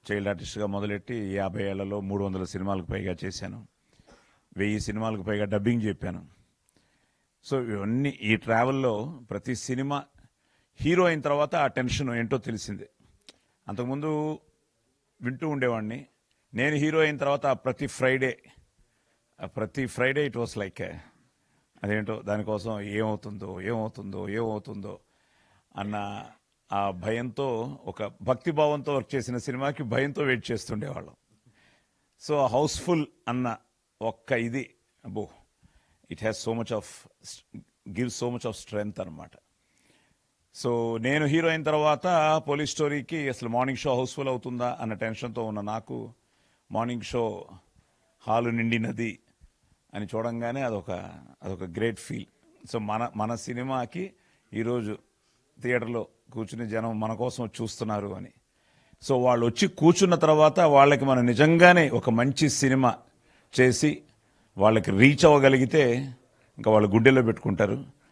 Child ఆర్టిస్ట్గా మొదలెట్టి 50 ఏళ్లలో 300 సినిమాలకు పైగా చేశాను. 1000 సినిమాలకు పైగా డబ్బింగ్ చెప్పాను. సో ఇవన్నీ ఈ ట్రావెల్లో ప్రతి సినిమా హీరో అయిన తర్వాత ఆ టెన్షన్ ఏంటో తెలిసిందే. అంతకుముందు వింటూ ఉండేవాడిని. నేను హీరో అయిన తర్వాత ప్రతి ఫ్రైడే ఇట్ వాస్ లైక్ అదేంటో దానికోసం ఏమవుతుందో అన్న ఆ భయంతో, ఒక భక్తిభావంతో వర్క్ చేసిన సినిమాకి భయంతో వెయిట్ చేస్తుండేవాళ్ళం. సో హౌస్ఫుల్ అన్న ఒక్క ఇది it has gives so much of strength అనమాట. సో నేను హీరో అయిన తర్వాత పోలీస్ స్టోరీకి అసలు మార్నింగ్ షో హౌస్ఫుల్ అవుతుందా అన్న టెన్షన్తో ఉన్న నాకు మార్నింగ్ షో హాలు నిండినది అని చూడంగానే అదొక గ్రేట్ ఫీల్. సో మన సినిమాకి ఈరోజు థియేటర్లో కూర్చుని జనం మన కోసం చూస్తున్నారు అని. సో వాళ్ళు వచ్చి కూర్చున్న తర్వాత వాళ్ళకి మనం నిజంగానే ఒక మంచి సినిమా చేసి వాళ్ళకి రీచ్ అవ్వగలిగితే ఇంకా వాళ్ళ గుండెల్లో పెట్టుకుంటారు.